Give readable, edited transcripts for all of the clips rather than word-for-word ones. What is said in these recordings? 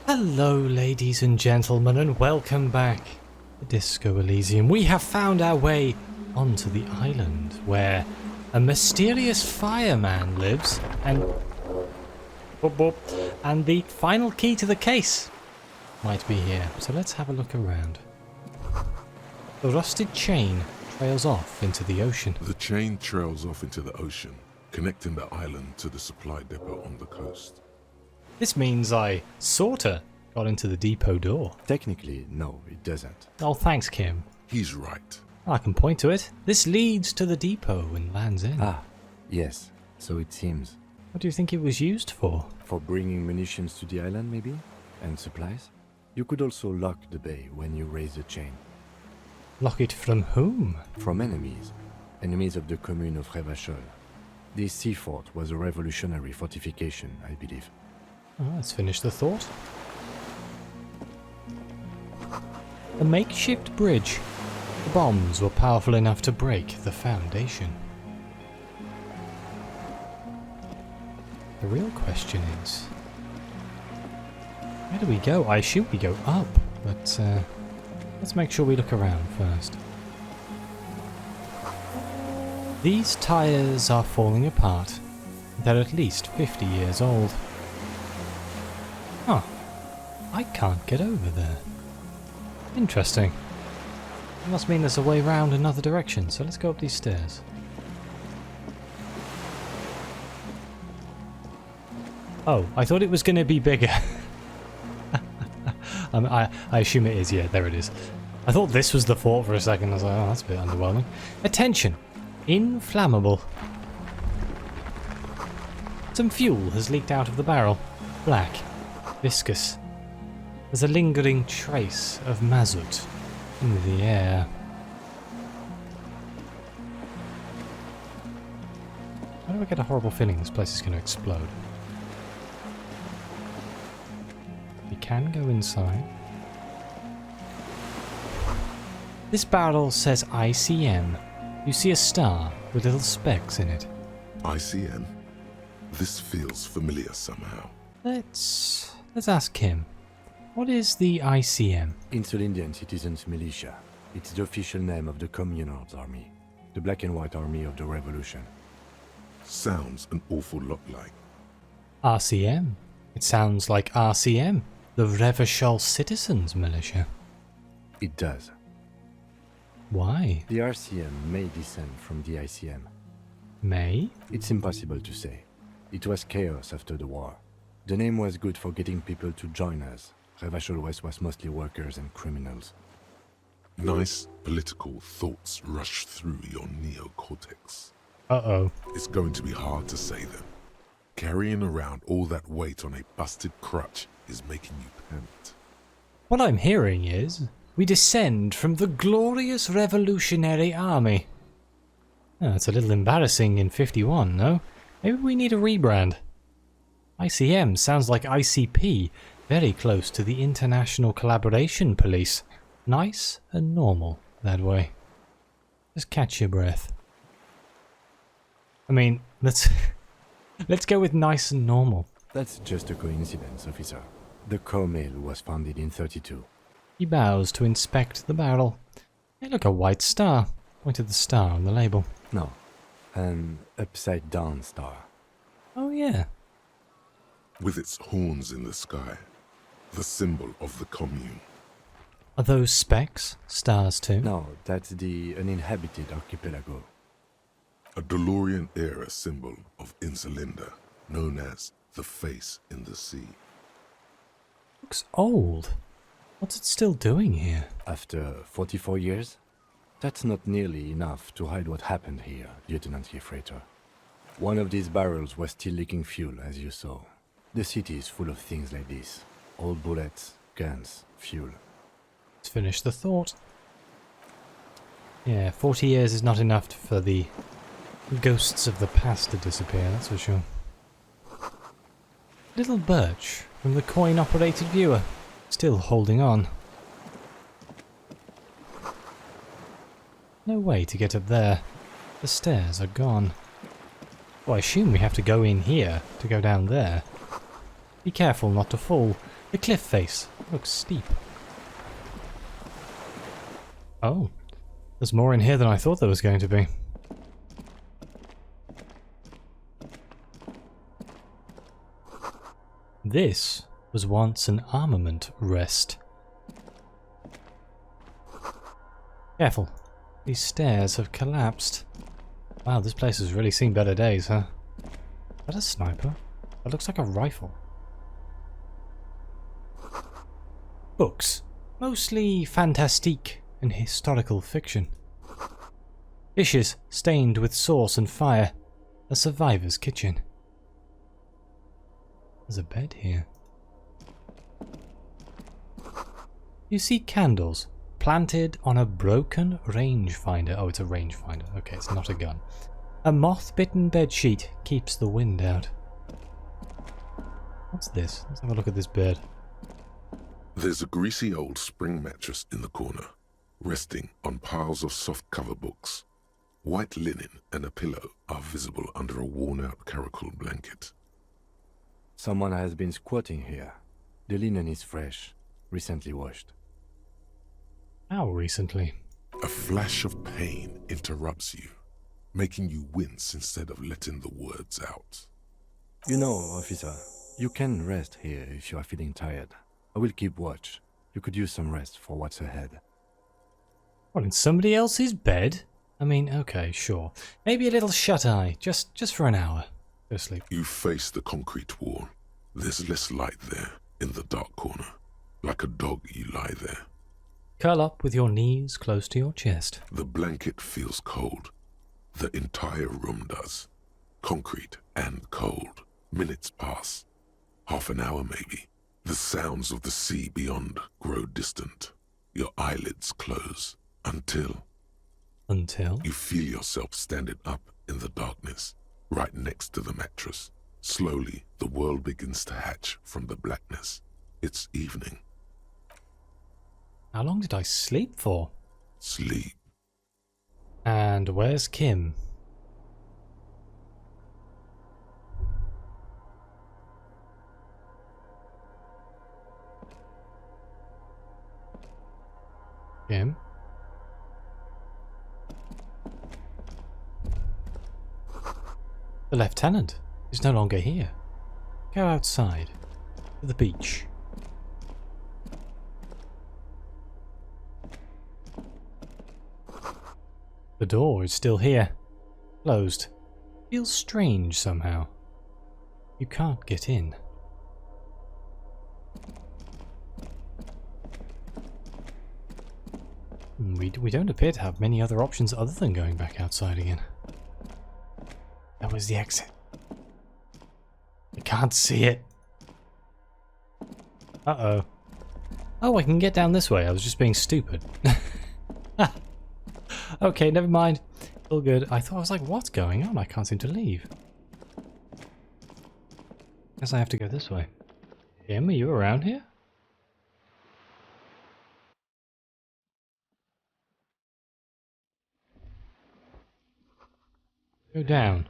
Hello ladies and gentlemen, and welcome back to Disco Elysium. We have found our way onto the island where a mysterious fireman lives and the final key to the case might be here. So let's have a look around. The rusted chain trails off into the ocean. The chain trails off into the ocean, connecting the island to the supply depot on the coast. This means I sorta got into the depot door. Technically, no, it doesn't. Oh, thanks, Kim. He's right. I can point to it. This leads to the depot in Land's End. Ah, yes, so it seems. What do you think it was used for? For bringing munitions to the island, maybe? And supplies? You could also lock the bay when you raise the chain. Lock it from whom? From enemies. Enemies of the commune of Revachol. This sea fort was a revolutionary fortification, I believe. Oh, let's finish the thought. A makeshift bridge. The bombs were powerful enough to break the foundation. The real question is, where do we go? I assume we go up, but let's make sure we look around first. These tires are falling apart. They're at least 50 years old. Huh. I can't get over there. Interesting. It must mean there's a way round another direction, so let's go up these stairs. Oh, I thought it was going to be bigger. I assume it is, yeah, there it is. I thought this was the fort for a second. I was like, oh, that's a bit underwhelming. Attention! Inflammable. Some fuel has leaked out of the barrel. Black. Viscous. There's a lingering trace of mazout in the air. Why do I get a horrible feeling this place is going to explode? We can go inside. This barrel says ICM. You see a star with little specks in it. ICM? This feels familiar somehow. Let's ask him. What is the ICM? Insulindian Citizens Militia. It's the official name of the Communards Army. The Black and White Army of the Revolution. Sounds an awful lot like. RCM. It sounds like RCM. The Revachol Citizens Militia. It does. Why? The RCM may descend from the ICM. May? It's impossible to say. It was chaos after the war. The name was good for getting people to join us. Revachol West was mostly workers and criminals. Nice political thoughts rush through your neocortex. Uh-oh. It's going to be hard to say them. Carrying around all that weight on a busted crutch is making you pant. What I'm hearing is, we descend from the glorious Revolutionary Army. Oh, it's a little embarrassing in 51, no? Maybe we need a rebrand. ICM sounds like ICP, very close to the International Collaboration Police. Nice and normal that way. Just catch your breath. I mean, let's go with nice and normal. That's just a coincidence, officer. The Co-Mail was founded in 32. He bows to inspect the barrel. Hey, look, a white star. Point at the star on the label. No, an upside-down star. Oh, yeah. With its horns in the sky, the symbol of the commune. Are those specks stars too? No, that's the uninhabited archipelago. A DeLorean-era symbol of Insulinda, known as the face in the sea. Looks old. What's it still doing here? After 44 years? That's not nearly enough to hide what happened here, Lieutenant Gefreiter. One of these barrels was still leaking fuel, as you saw. The city is full of things like this. Old bullets, guns, fuel. Let's finish the thought. Yeah, 40 years is not enough for the ghosts of the past to disappear, that's for sure. Little Birch from the coin-operated viewer, still holding on. No way to get up there. The stairs are gone. Well, I assume we have to go in here to go down there. Be careful not to fall. The cliff face looks steep. Oh, there's more in here than I thought there was going to be. This was once an armament rest. Careful, these stairs have collapsed. Wow, this place has really seen better days, huh? Is that a sniper? That looks like a rifle. Books. Mostly fantastique and historical fiction. Dishes stained with sauce and fire. A survivor's kitchen. There's a bed here. You see candles planted on a broken rangefinder. Oh, it's a rangefinder. Okay, it's not a gun. A moth-bitten bedsheet keeps the wind out. What's this? Let's have a look at this bed. There's a greasy old spring mattress in the corner, resting on piles of soft-cover books. White linen and a pillow are visible under a worn-out caracal blanket. Someone has been squatting here. The linen is fresh, recently washed. How recently? A flash of pain interrupts you, making you wince instead of letting the words out. You know, officer, you can rest here if you are feeling tired. I will keep watch. You could use some rest for what's ahead. What, in somebody else's bed? I mean, okay, sure. Maybe a little shut-eye, just for an hour. Go to sleep. You face the concrete wall. There's less light there, in the dark corner. Like a dog, you lie there. Curl up with your knees close to your chest. The blanket feels cold. The entire room does. Concrete and cold. Minutes pass. Half an hour maybe. The sounds of the sea beyond grow distant. Your eyelids close. Until Until? you feel yourself standing up in the darkness, right next to the mattress. Slowly, the world begins to hatch from the blackness. It's evening. How long did I sleep for? Sleep. And where's Kim? Kim? The lieutenant is no longer here. Go outside. To the beach. The door is still here. Closed. Feels strange somehow. You can't get in. We don't appear to have many other options other than going back outside again. That was the exit. I can't see it. Uh-oh. Oh, I can get down this way. I was just being stupid. Okay, never mind. All good. I was like, what's going on? I can't seem to leave. Guess I have to go this way. Kim, are you around here? Go down.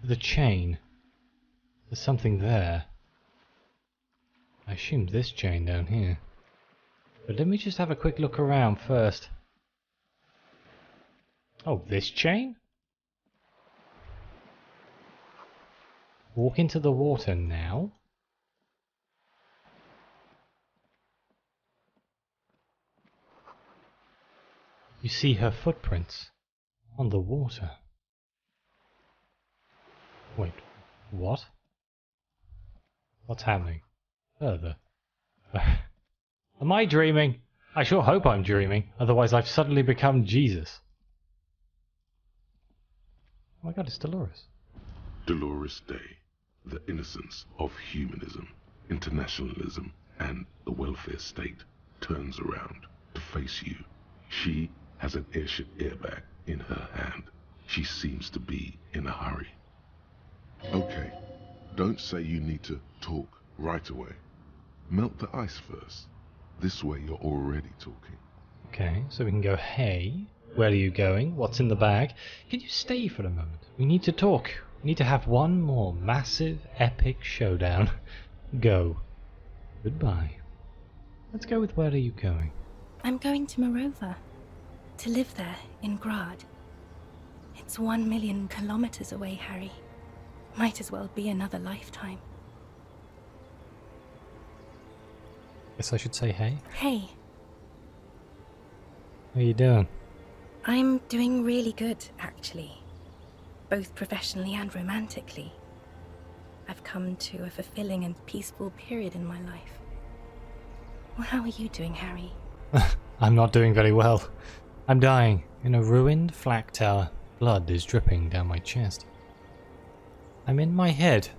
The chain. There's something there. I assumed this chain down here. But let me just have a quick look around first. Oh, this chain? Walk into the water now. You see her footprints on the water. Wait, what? What's happening? Further. Am I dreaming? I sure hope I'm dreaming, otherwise I've suddenly become Jesus. Oh my god, it's Dolores. Dolores Day, the innocence of humanism, internationalism, and the welfare state turns around to face you. She has an airship airbag in her hand. She seems to be in a hurry. Okay, don't say you need to talk right away. Melt the ice first. This way you're already talking. Okay, so we can go, hey, where are you going? What's in the bag? Can you stay for a moment? We need to talk. We need to have one more massive, epic showdown. Go. Goodbye. Let's go with where are you going? I'm going to Morova. To live there, in Grad. It's 1 million kilometers away, Harry. Might as well be another lifetime. Guess I should say hey. Hey, How you doing? I'm doing really good, actually. Both professionally and romantically. I've come to a fulfilling and peaceful period in my life. Well, how are you doing, Harry? I'm not doing very well. I'm dying in a ruined flak tower. Blood is dripping down my chest. I'm in my head.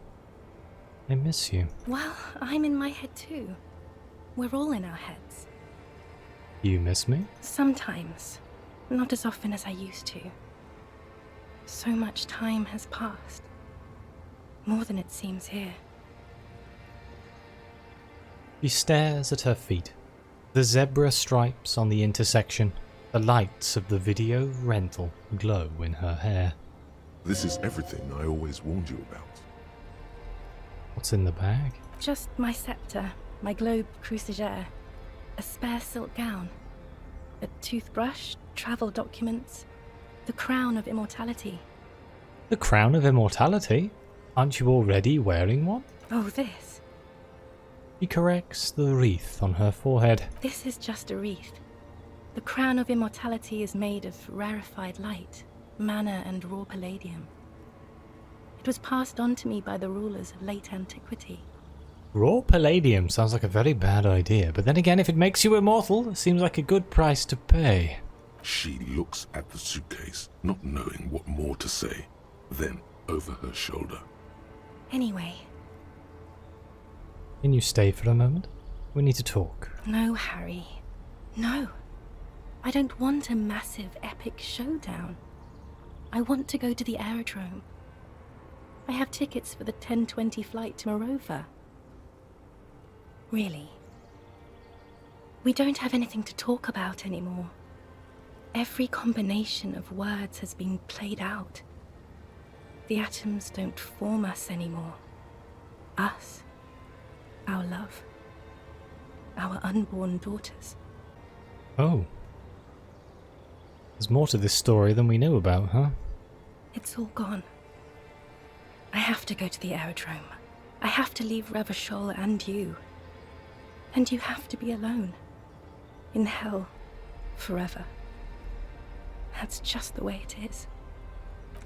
I miss you. Well, I'm in my head too. We're all in our heads. You miss me? Sometimes. Not as often as I used to. So much time has passed. More than it seems here. She stares at her feet. The zebra stripes on the intersection. The lights of the video rental glow in her hair. This is everything I always warned you about. What's in the bag? Just my scepter, my globe cruciger, a spare silk gown, a toothbrush, travel documents, the crown of immortality. The crown of immortality? Aren't you already wearing one? Oh, this. She corrects the wreath on her forehead. This is just a wreath. The crown of immortality is made of rarefied light, mana and raw palladium. It was passed on to me by the rulers of late antiquity. Raw palladium sounds like a very bad idea, but then again, if it makes you immortal, it seems like a good price to pay. She looks at the suitcase, not knowing what more to say. Then, over her shoulder. Anyway. Can you stay for a moment? We need to talk. No, Harry. No. I don't want a massive, epic showdown. I want to go to the aerodrome. I have tickets for the 10:20 flight to Morova. Really. We don't have anything to talk about anymore. Every combination of words has been played out. The atoms don't form us anymore. Us. Our love. Our unborn daughters. Oh. There's more to this story than we knew about, huh? It's all gone. I have to go to the aerodrome. I have to leave Revachol and you. And you have to be alone. In hell. Forever. That's just the way it is.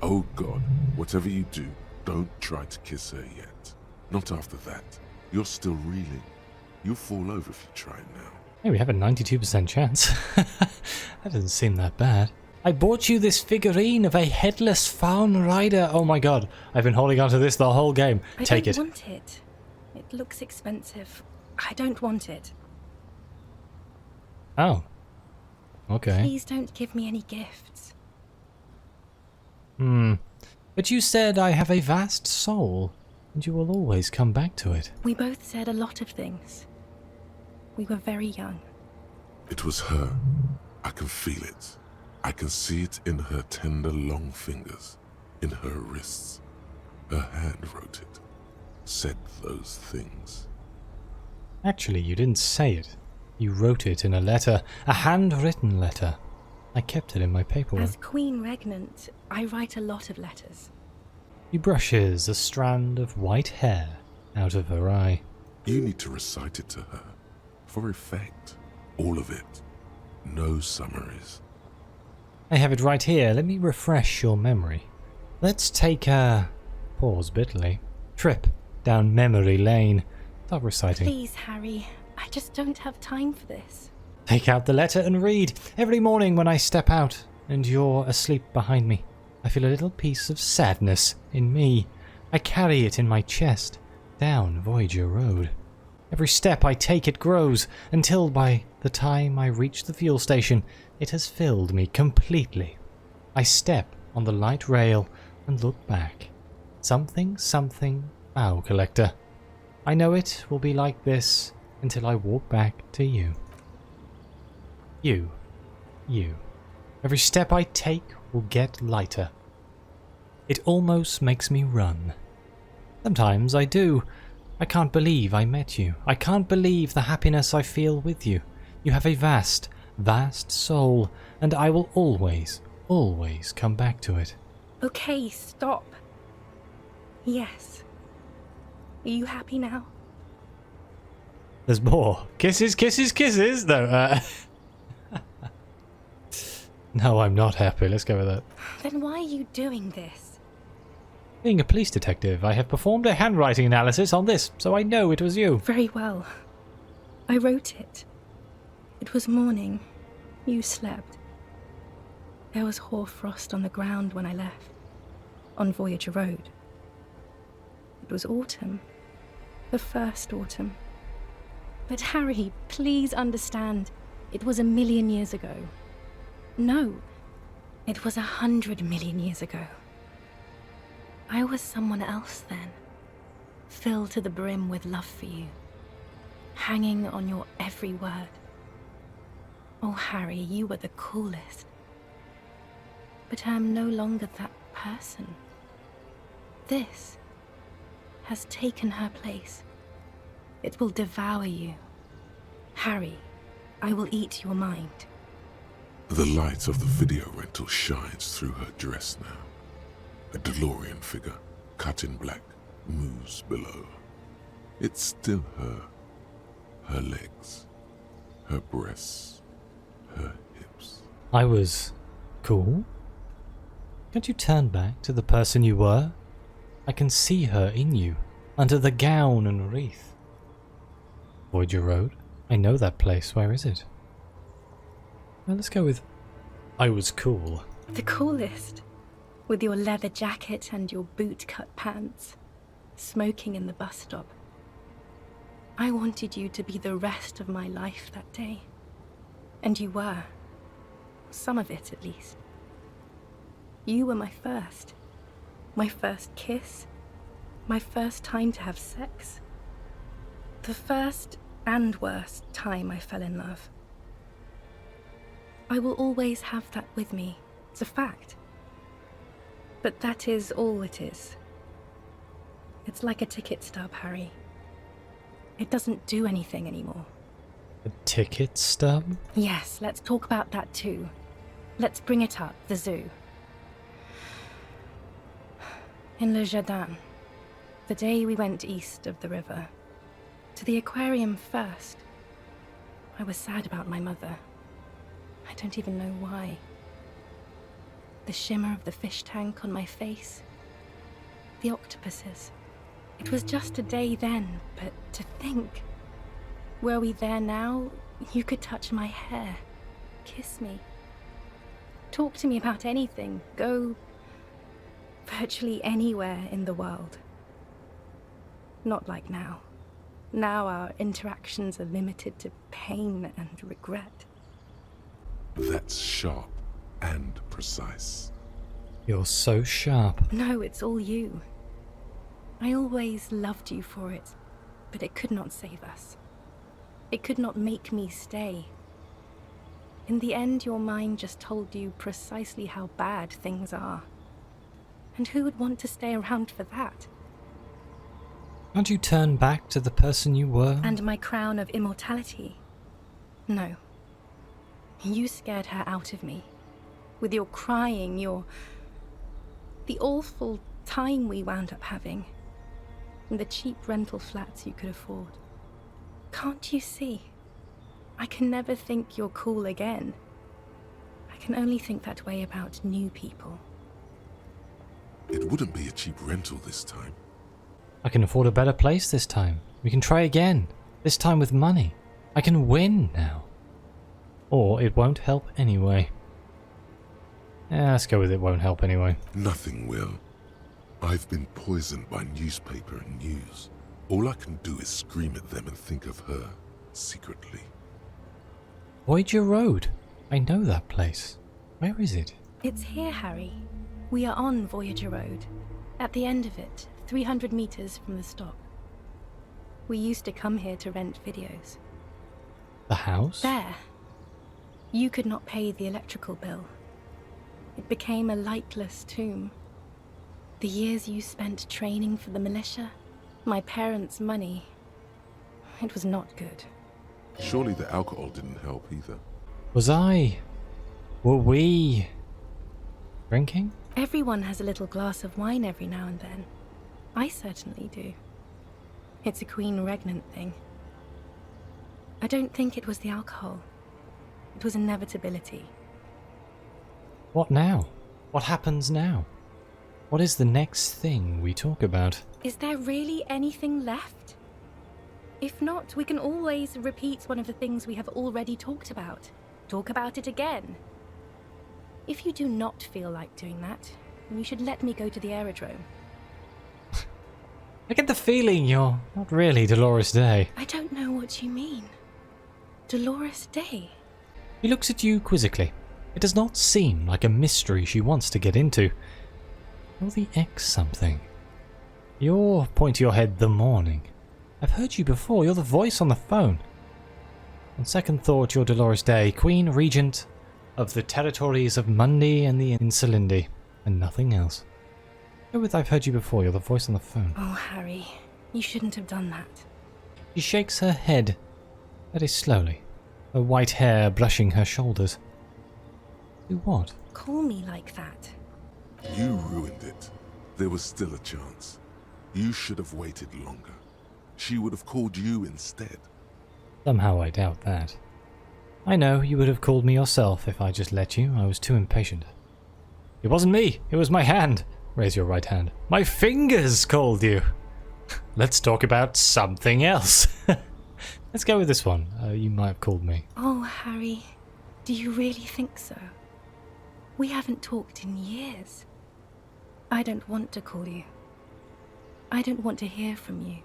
Oh God, whatever you do, don't try to kiss her yet. Not after that. You're still reeling. You'll fall over if you try now. Hey, we have a 92% chance. That doesn't seem that bad. I bought you this figurine of a headless faun rider. Oh my god, I've been holding on to this the whole game. Take it. I don't want it. It looks expensive. I don't want it. Oh. Okay. Please don't give me any gifts. But you said I have a vast soul, and you will always come back to it. We both said a lot of things. We were very young. It was her. I can feel it. I can see it in her tender long fingers, in her wrists. Her hand wrote it, said those things. Actually, you didn't say it. You wrote it in a letter, a handwritten letter. I kept it in my paperwork. As Queen Regnant, I write a lot of letters. He brushes a strand of white hair out of her eye. You need to recite it to her, for effect. All of it. No summaries. I have it right here. Let me refresh your memory. Let's take a... pause bitterly. Trip down memory lane. Stop reciting. Please, Harry. I just don't have time for this. Take out the letter and read. Every morning when I step out and you're asleep behind me, I feel a little piece of sadness in me. I carry it in my chest, down Voyager Road. Every step I take it grows, until by the time I reach the fuel station, it has filled me completely. I step on the light rail and look back. Something, bow collector. I know it will be like this until I walk back to you. You. Every step I take will get lighter. It almost makes me run. Sometimes I do, I can't believe I met you. I can't believe the happiness I feel with you. You have a vast, vast soul, and I will always, always come back to it. Okay, stop. Yes. Are you happy now? There's more. Kisses, kisses, kisses! No, No, I'm not happy. Let's go with that. Then why are you doing this? Being a police detective, I have performed a handwriting analysis on this, so I know it was you. Very well. I wrote it. It was morning. You slept. There was hoarfrost on the ground when I left, on Voyager Road. It was autumn. The first autumn. But Harry, please understand, it was 1,000,000 years ago. No, it was 100 million years ago. I was someone else then, filled to the brim with love for you, hanging on your every word. Oh, Harry, you were the coolest. But I am no longer that person. This has taken her place. It will devour you. Harry, I will eat your mind. The light of the video rental shines through her dress now. A DeLorean figure, cut in black, moves below. It's still her. Her legs, her breasts, her hips. I was cool? Can't you turn back to the person you were? I can see her in you, under the gown and wreath. Voyager Road? I know that place. Where is it? Well, let's go with I was cool. The coolest. With your leather jacket and your boot-cut pants, smoking in the bus stop. I wanted you to be the rest of my life that day. And you were. Some of it, at least. You were my first. My first kiss. My first time to have sex. The first and worst time I fell in love. I will always have that with me. It's a fact. But that is all it is. It's like a ticket stub, Harry. It doesn't do anything anymore. A ticket stub? Yes, let's talk about that too. Let's bring it up, the zoo. In Le Jardin, the day we went east of the river, to the aquarium first, I was sad about my mother. I don't even know why. The shimmer of the fish tank on my face, the octopuses. It was just a day then, but to think. Were we there now, you could touch my hair, kiss me, talk to me about anything, go virtually anywhere in the world. Not like now. Now our interactions are limited to pain and regret. That's sharp and precise. You're so sharp. No, it's all you. I always loved you for it, but it could not save us. It could not make me stay. In the end, your mind just told you precisely how bad things are. And who would want to stay around for that? Can't you turn back to the person you were? And my crown of immortality? No. You scared her out of me. With your crying, the awful time we wound up having. And the cheap rental flats you could afford. Can't you see? I can never think you're cool again. I can only think that way about new people. It wouldn't be a cheap rental this time. I can afford a better place this time. We can try again. This time with money. I can win now. Or it won't help anyway. Yeah, let's go with it won't help anyway. Nothing will. I've been poisoned by newspaper and news. All I can do is scream at them and think of her, secretly. Voyager Road. I know that place. Where is it? It's here, Harry. We are on Voyager Road. At the end of it, 300 meters from the stop. We used to come here to rent videos. The house? There. You could not pay the electrical bill. It became a lightless tomb. The years you spent training for the militia, My parents' money. It was not good. Surely the alcohol didn't help either. Were we drinking? Everyone has a little glass of wine every now and then. I certainly do. It's a queen regnant thing. I don't think it was the alcohol. It was inevitability. What now? What happens now? What is the next thing we talk about? Is there really anything left? If not, we can always repeat one of the things we have already talked about. Talk about it again. If you do not feel like doing that, then you should let me go to the aerodrome. I get the feeling you're not really Dolores Day. I don't know what you mean. Dolores Day? He looks at you quizzically. It does not seem like a mystery she wants to get into. You're the X something. You're point to your head the morning. I've heard you before. You're the voice on the phone. On second thought, you're Dolores Day, Queen Regent of the territories of Mundi and the Insulindi, and nothing else. Go with I've heard you before. You're the voice on the phone. Oh, Harry, you shouldn't have done that. She shakes her head very slowly, her white hair brushing her shoulders. Do what? Call me like that. You ruined it. There was still a chance. You should have waited longer. She would have called you instead. Somehow I doubt that. I know you would have called me yourself if I just let you. I was too impatient. It wasn't me. It was my hand. Raise your right hand. My fingers called you. Let's talk about something else. Let's go with this one. You might have called me. Oh, Harry, do you really think so? We haven't talked in years. I don't want to call you. I don't want to hear from you.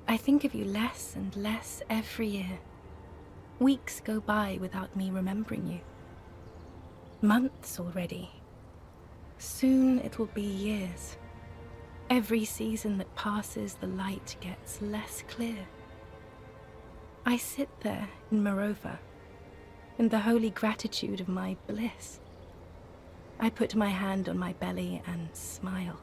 I think of you less and less every year. Weeks go by without me remembering you. Months already. Soon it will be years. Every season that passes, the light gets less clear. I sit there in Morova, in the holy gratitude of my bliss. I put my hand on my belly and smile.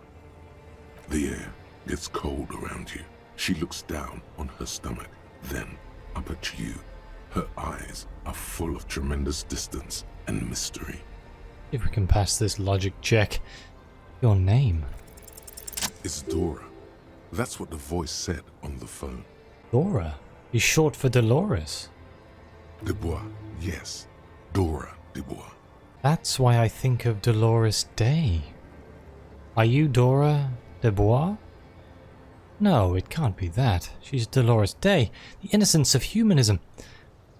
The air gets cold around you. She looks down on her stomach, then up at you. Her eyes are full of tremendous distance and mystery. If we can pass this logic check. Your name? It's Dora. That's what the voice said on the phone. Dora is short for Dolores. Dubois, yes. Dora Dubois. That's why I think of Dolores Day. Are you Dora Dubois? No, it can't be that. She's Dolores Day, the innocence of humanism.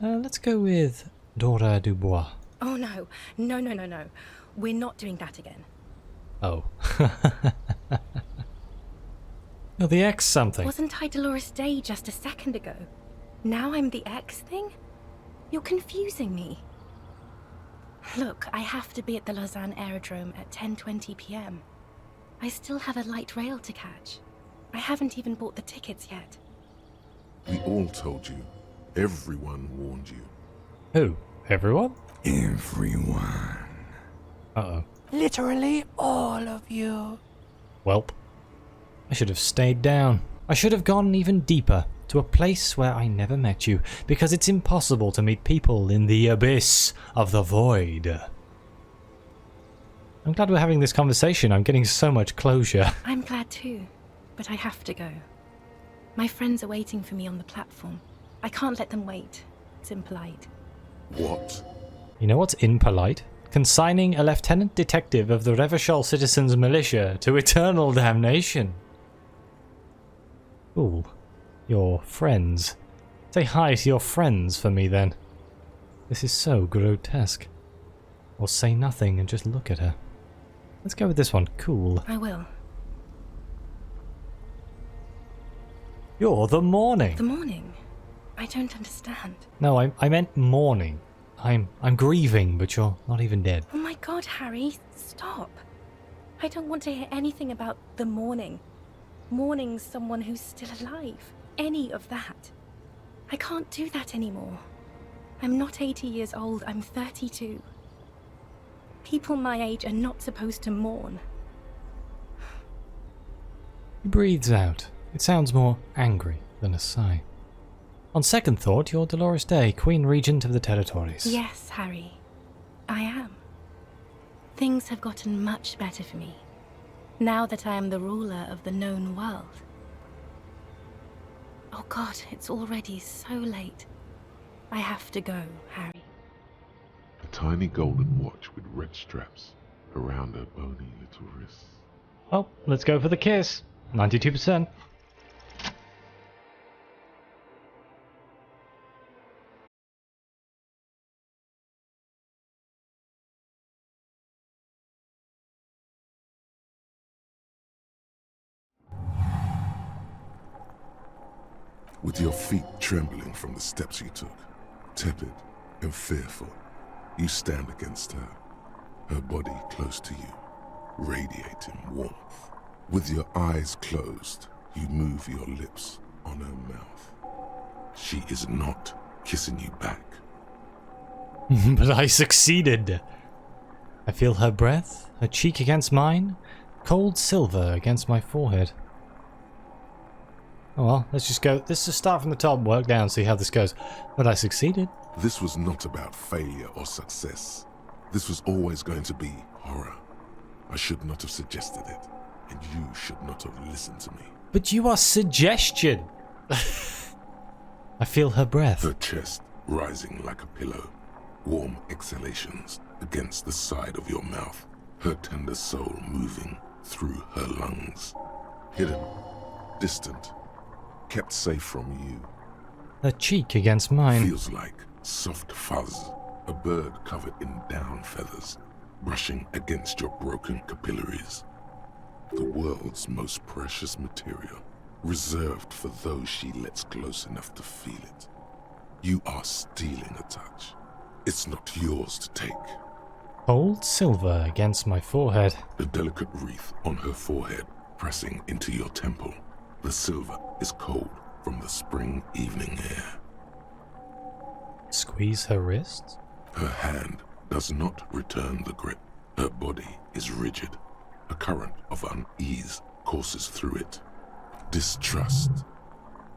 Let's go with Dora Dubois. Oh no, no. We're not doing that again. Oh. You're the X something. Wasn't I Dolores Day just a second ago? Now I'm the X thing? You're confusing me. Look, I have to be at the Lausanne aerodrome at 10:20 p.m. I still have a light rail to catch. I haven't even bought the tickets yet. We all told you. Everyone warned you. Who? Everyone? Everyone. Uh-oh. Literally all of you. Welp. I should have stayed down. I should have gone even deeper, to a place where I never met you, because it's impossible to meet people in the abyss of the void. I'm glad we're having this conversation. I'm getting so much closure. I'm glad too, but I have to go. My friends are waiting for me on the platform. I can't let them wait. It's impolite. What? You know what's impolite? Consigning a lieutenant detective of the Revachol Citizens Militia to eternal damnation. Cool. Your friends. Say hi to your friends for me then. This is so grotesque. Or say nothing and just look at her. Let's go with this one. Cool. I will. You're the morning. The morning? I don't understand. No, I meant mourning. I'm grieving, but you're not even dead. Oh my god, Harry, stop. I don't want to hear anything about the morning. Mourning someone who's still alive. Any of that. I can't do that anymore. I'm not 80 years old, I'm 32. People my age are not supposed to mourn. He breathes out. It sounds more angry than a sigh. On second thought, you're Dolores Day, Queen Regent of the Territories. Yes, Harry. I am. Things have gotten much better for me, now that I am the ruler of the known world. Oh God, it's already so late. I have to go, Harry. A tiny golden watch with red straps around her bony little wrists. Oh, let's go for the kiss. 92%. With your feet trembling from the steps you took, tepid and fearful, you stand against her, her body close to you, radiating warmth. With your eyes closed, you move your lips on her mouth. She is not kissing you back. But I succeeded. I feel her breath, her cheek against mine, cold silver against my forehead. Oh well, let's just start from the top, work down, see how this goes. But I succeeded. This was not about failure or success. This was always going to be horror. I should not have suggested it, and you should not have listened to me. But you are suggestion. I feel her breath. Her chest rising like a pillow, warm exhalations against the side of your mouth, her tender soul moving through her lungs. Hidden, distant, kept safe from you. Her cheek against mine. Feels like soft fuzz, a bird covered in down feathers, brushing against your broken capillaries. The world's most precious material, reserved for those she lets close enough to feel it. You are stealing a touch. It's not yours to take. Cold silver against my forehead. The delicate wreath on her forehead pressing into your temple. The silver is cold from the spring evening air. Squeeze her wrist. Her hand does not return the grip. Her body is rigid. A current of unease courses through it. Distrust.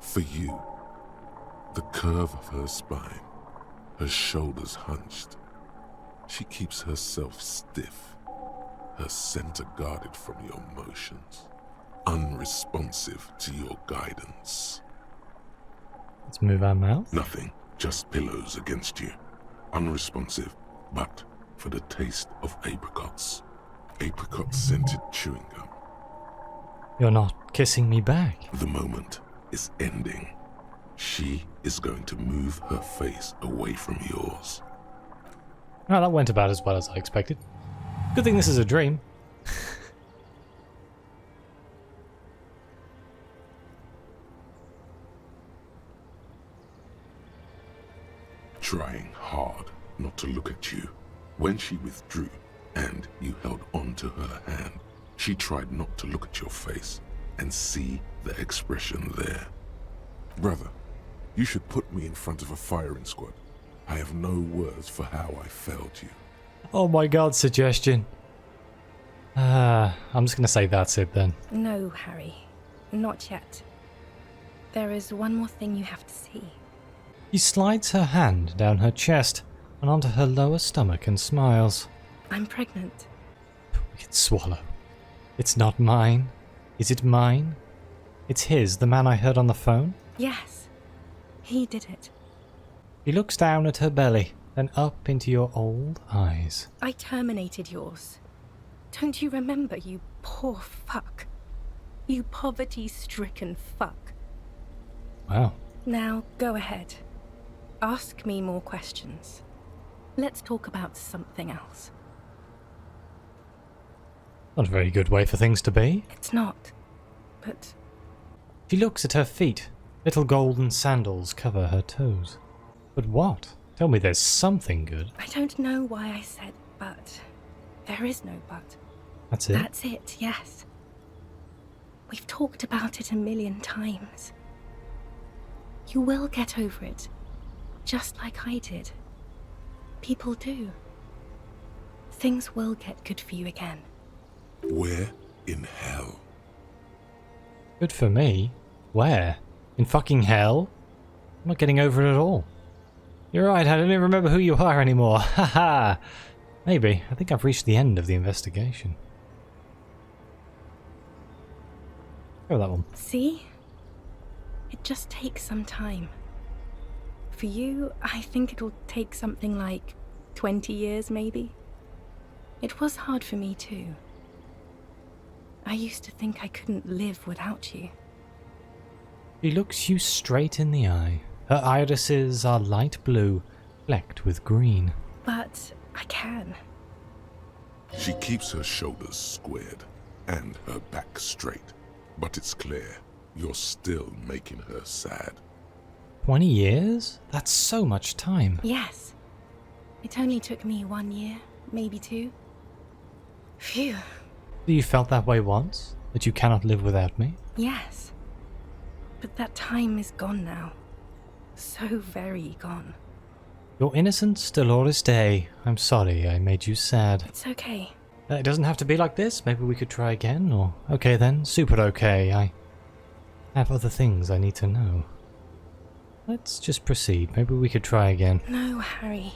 For you. The curve of her spine. Her shoulders hunched. She keeps herself stiff. Her center guarded from your motions. Unresponsive to your guidance. Let's move our mouth. Nothing, just pillows against you. Unresponsive, but for the taste of apricots. Apricot-scented chewing gum. You're not kissing me back. The moment is ending. She is going to move her face away from yours. Oh, that went about as well as I expected. Good thing this is a dream. Trying hard not to look at you. When she withdrew and you held on to her hand, she tried not to look at your face and see the expression there. Brother, you should put me in front of a firing squad. I have no words for how I failed you. Oh my god, suggestion. I'm just gonna say that's it then. No, Harry. Not yet. There is one more thing you have to see. She slides her hand down her chest and onto her lower stomach and smiles. I'm pregnant. We can swallow. It's not mine. Is it mine? It's his, the man I heard on the phone? Yes. He did it. He looks down at her belly, then up into your old eyes. I terminated yours. Don't you remember, you poor fuck? You poverty-stricken fuck. Wow. Now, go ahead. Ask me more questions. Let's talk about something else. Not a very good way for things to be. It's not. But She looks at her feet. Little golden sandals cover her toes. But what? Tell me there's something good. I don't know why I said but. There is no but. That's it? That's it, yes. We've talked about it 1,000,000 times. You will get over it, just like I did. People do. Things will get good for you again. Where in hell? Good for me. Where? In fucking hell? I'm not getting over it at all. You're right, I don't even remember who you are anymore. Haha. Maybe. I think I've reached the end of the investigation. Go that one. See? It just takes some time. For you, I think it'll take something like 20 years, maybe. It was hard for me, too. I used to think I couldn't live without you. She looks you straight in the eye. Her irises are light blue, flecked with green. But I can. She keeps her shoulders squared and her back straight. But it's clear you're still making her sad. 20 years? That's so much time. Yes. It only took me 1 year, maybe 2. Phew. So you felt that way once? That you cannot live without me? Yes. But that time is gone now. So very gone. Your innocence, Dolores Day. I'm sorry I made you sad. It's okay. It doesn't have to be like this. Maybe we could try again, or... Okay then, super okay. I have other things I need to know. Let's just proceed. Maybe we could try again. No, Harry.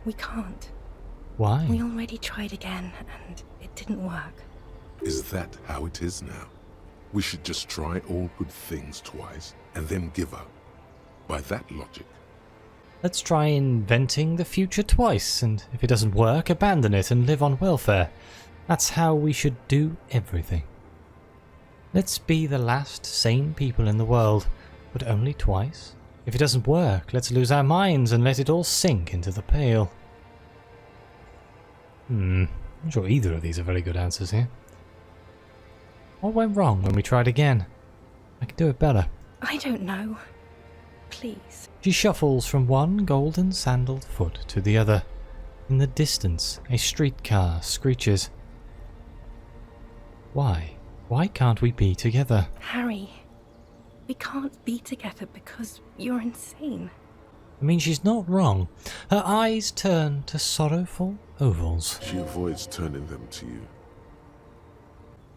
We can't. Why? We already tried again, and it didn't work. Is that how it is now? We should just try all good things twice and then give up. By that logic. Let's try inventing the future twice, and if it doesn't work, abandon it and live on welfare. That's how we should do everything. Let's be the last sane people in the world, but only twice. If it doesn't work, let's lose our minds and let it all sink into the pail. I'm not sure either of these are very good answers here. What went wrong when we tried again? I can do it better. I don't know. Please. She shuffles from one golden sandaled foot to the other. In the distance, a streetcar screeches. Why? Why can't we be together? Harry, we can't be together because you're insane. I mean, she's not wrong. Her eyes turn to sorrowful ovals. She avoids turning them to you.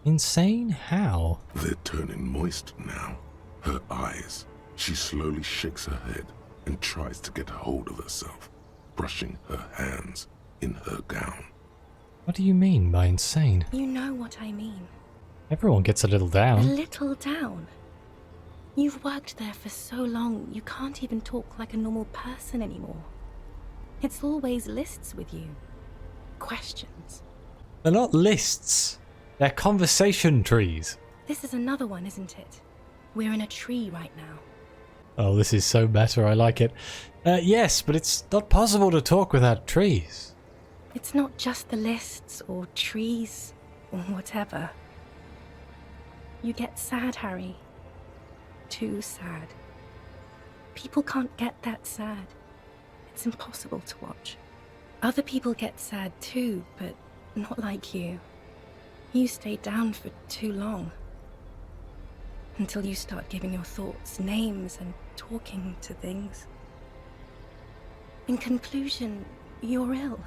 Insane? How? They're turning moist now. Her eyes. She slowly shakes her head and tries to get hold of herself, brushing her hands in her gown. What do you mean by insane? You know what I mean. Everyone gets a little A down. little down. You've worked there for so long, you can't even talk like a normal person anymore. It's always lists with you. Questions. They're not lists. They're conversation trees. This is another one, isn't it? We're in a tree right now. Oh, this is so better. I like it. Yes, but it's not possible to talk without trees. It's not just the lists or trees or whatever. You get sad, Harry. Too sad. People can't get that sad. It's impossible to watch. Other people get sad too, but not like you. You stay down for too long. Until you start giving your thoughts names and talking to things. In conclusion, you're ill.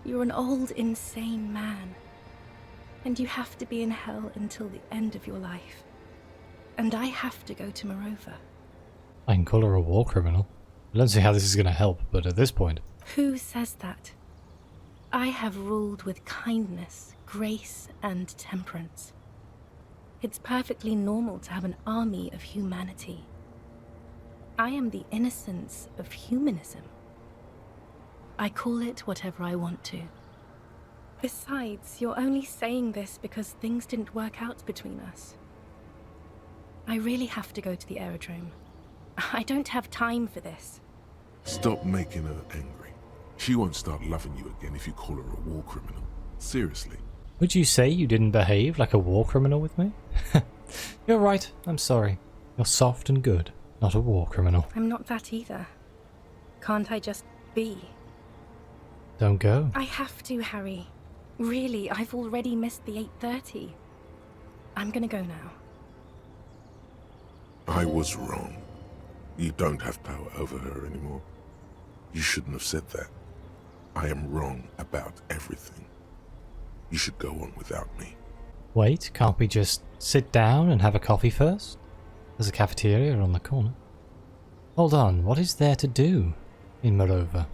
You're an old, insane man. And you have to be in hell until the end of your life. And I have to go to Morova. I can call her a war criminal. I don't see how this is going to help, but at this point... Who says that? I have ruled with kindness, grace, and temperance. It's perfectly normal to have an army of humanity. I am the innocence of humanism. I call it whatever I want to. Besides, you're only saying this because things didn't work out between us. I really have to go to the aerodrome. I don't have time for this. Stop making her angry. She won't start loving you again if you call her a war criminal. Seriously. Would you say you didn't behave like a war criminal with me? You're right, I'm sorry. You're soft and good, not a war criminal. I'm not that either. Can't I just be? Don't go. I have to, Harry. Really, I've already missed the 8:30. I'm gonna go now. I was wrong. You don't have power over her anymore. You shouldn't have said that. I am wrong about everything. You should go on without me. Wait, can't we just sit down and have a coffee first? There's a cafeteria on the corner. Hold on, what is there to do in Morova?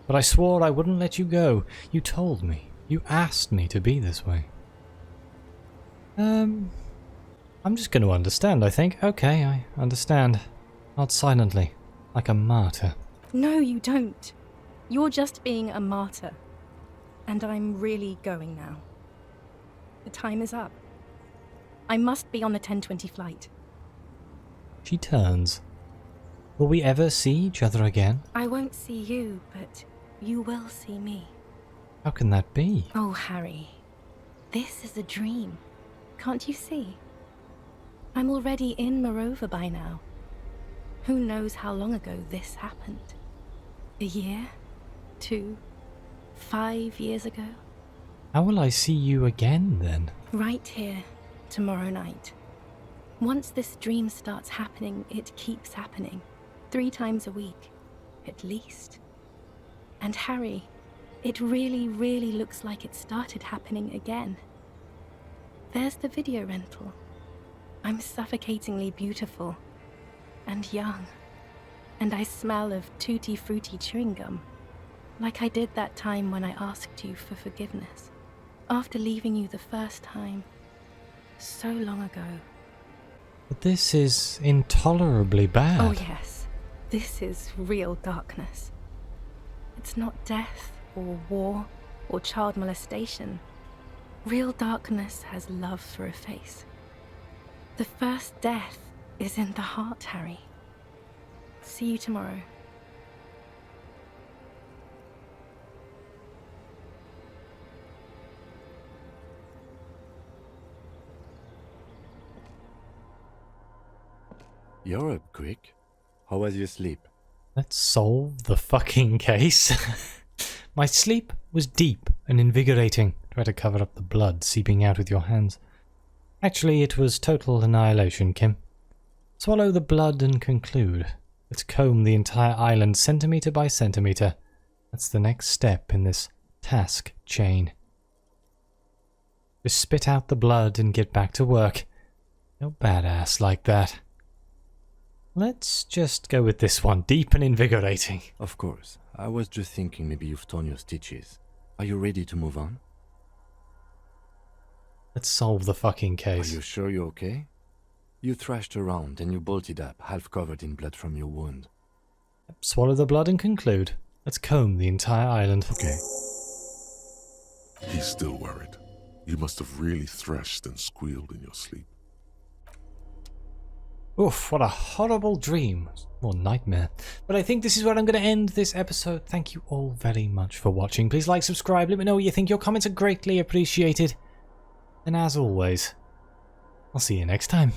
But I swore I wouldn't let you go. You told me. You asked me to be this way. I'm just going to understand, I think. Okay, I understand. Not silently, like a martyr. No, you don't. You're just being a martyr. And I'm really going now. The time is up. I must be on the 10:20 flight. She turns. Will we ever see each other again? I won't see you, but you will see me. How can that be? Oh, Harry. This is a dream. Can't you see? I'm already in Morova by now. Who knows how long ago this happened? A year? 2? 5 years ago? How will I see you again, then? Right here, tomorrow night. Once this dream starts happening, it keeps happening. 3 times a week, at least. And Harry, it really, really looks like it started happening again. There's the video rental. I'm suffocatingly beautiful. And young. And I smell of tutti frutti chewing gum. Like I did that time when I asked you for forgiveness. After leaving you the first time. So long ago. But this is intolerably bad. Oh yes, this is real darkness. It's not death, or war, or child molestation. Real darkness has love for a face. The first death is in the heart, Harry. See you tomorrow. You're up quick. How was your sleep? Let's solve the fucking case. My sleep was deep and invigorating. Try to cover up the blood seeping out with your hands. Actually, it was total annihilation, Kim. Swallow the blood and conclude. Let's comb the entire island centimetre by centimetre. That's the next step in this task chain. Just spit out the blood and get back to work. No badass like that. Let's just go with this one, deep and invigorating. Of course. I was just thinking maybe you've torn your stitches. Are you ready to move on? Let's solve the fucking case. Are you sure you're okay? You thrashed around and you bolted up, half covered in blood from your wound. Swallow the blood and conclude. Let's comb the entire island. Okay. He's still worried. You must have really thrashed and squealed in your sleep. Oof, what a horrible dream. Or nightmare. But I think this is where I'm going to end this episode. Thank you all very much for watching. Please like, subscribe, let me know what you think. Your comments are greatly appreciated. And as always, I'll see you next time.